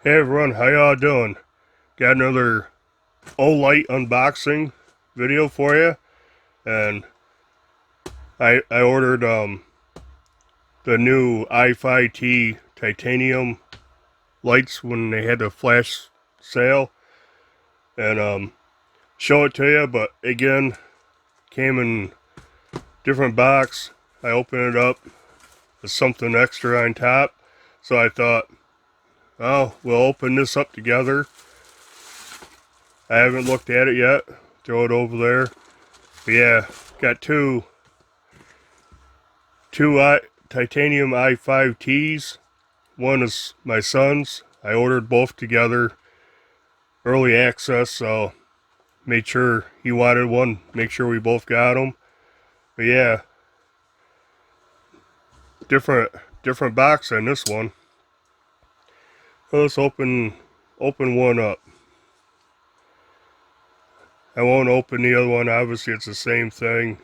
Hey everyone, how y'all doing? Got another Olight unboxing video for you, and I ordered the new I5T Titanium lights when they had the flash sale, and show it to you. But again, came in different box. I opened it up with something extra on top, so I thought, oh, we'll open this up together. I haven't looked at it yet. Throw it over there. But yeah, got two titanium I5Ts. One is my son's. I ordered both together, early access, so made sure he wanted one. Make sure we both got them. But yeah, different box on this one. Let's open one up. I won't open the other one. Obviously, it's the same thing,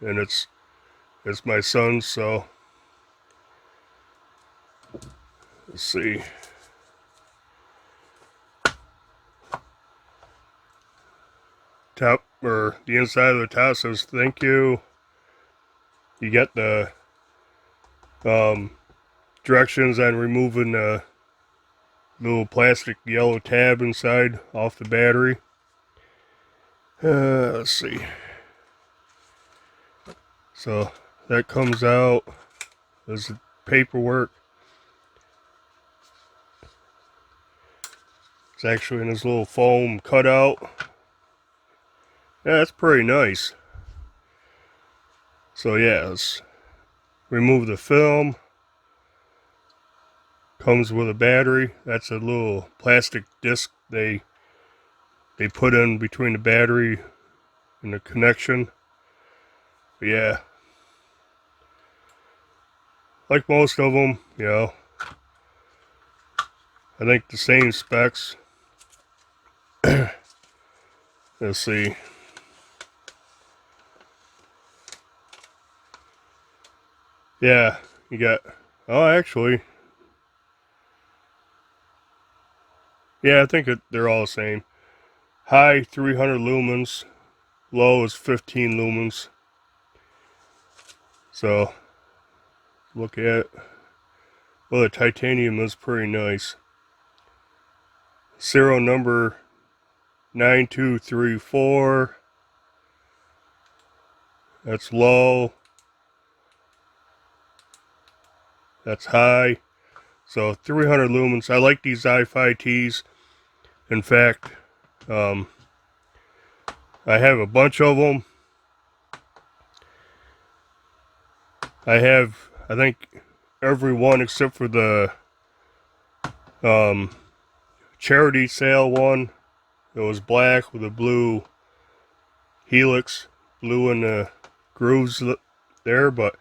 and it's my son's. So let's see. Top, or the inside of the top says thank you. You get the directions on removing the little plastic yellow tab inside off the battery. Let's see. So that comes out. There's the paperwork. It's actually in this little foam cutout. Yeah, that's pretty nice. So yeah, let's remove the film. Comes with a battery. That's a little plastic disc they put in between the battery and the connection. But yeah, like most of them, you know, I think the same specs. Let's see. Yeah, you got, oh actually, yeah, I think they're all the same. High 300 lumens, low is 15 lumens. So, look at, well, the titanium is pretty nice. Serial number 9234. That's low. That's high. So 300 lumens. I like these I5Ts. In fact, I have a bunch of them. I have, I think, every one except for the charity sale one. It was black with a blue helix, blue in the grooves there. But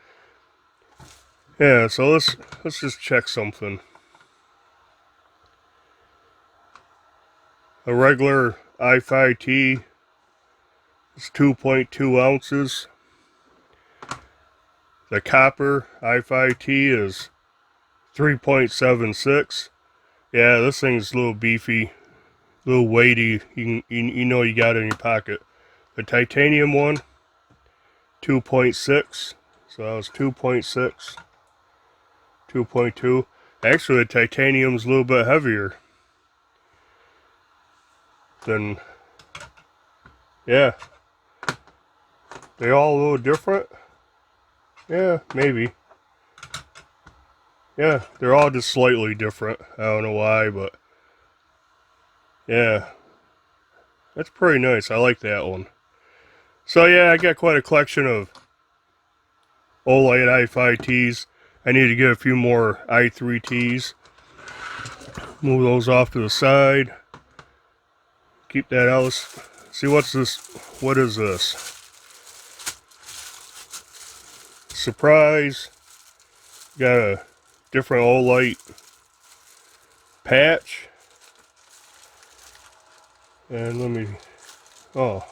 yeah, so let's just check something. A regular I5T is 2.2 ounces. The copper I5T is 3.76. Yeah, this thing's a little beefy, a little weighty. You know you got it in your pocket. The titanium one, 2.6. So that was 2.6, 2.2. Actually, the titanium's a little bit heavier than, yeah. They all a little different. Yeah, maybe. Yeah, they're all just slightly different. I don't know why, but yeah, that's pretty nice. I like that one. So yeah, I got quite a collection of Olight I5Ts. I need to get a few more I3Ts. Move those off to the side. Keep that out. See, what's this? What is this? Surprise. Got a different Olight patch. And let me, oh,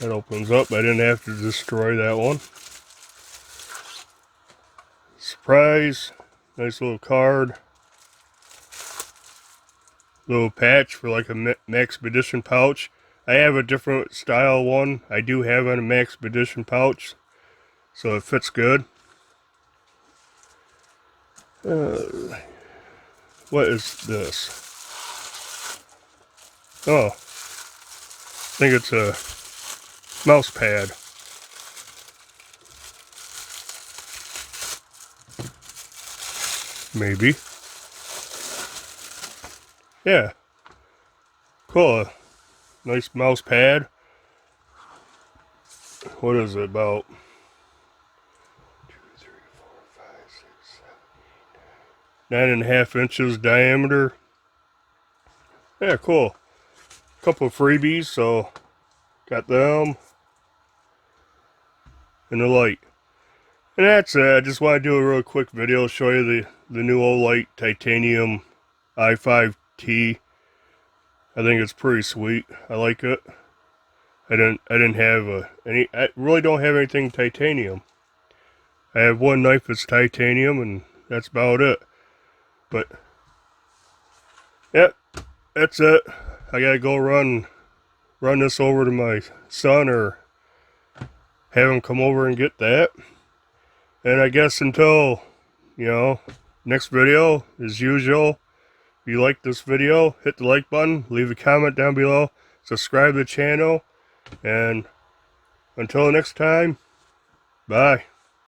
that opens up. I didn't have to destroy that one. Surprise. Nice little card. Little patch for like a Maxpedition pouch. I have a different style one. I do have a Maxpedition pouch, so it fits good. What is this? Oh, I think it's a mouse pad. Maybe. Yeah. Cool. Nice mouse pad. What is it, about 2, 3, 4, 5, 6, 7, 8, 9.5 inches diameter. Yeah, cool. Couple of freebies, so got them and the light. And that's it. I just want to do a real quick video, show you the new Olight Titanium I5T. I think it's pretty sweet. I like it. I didn't have any. I really don't have anything titanium. I have one knife that's titanium, and that's about it. But yeah, that's it. I gotta go run this over to my son, or have him come over and get that. And I guess until, next video, as usual, if you like this video, hit the like button, leave a comment down below, subscribe to the channel, and until next time, bye.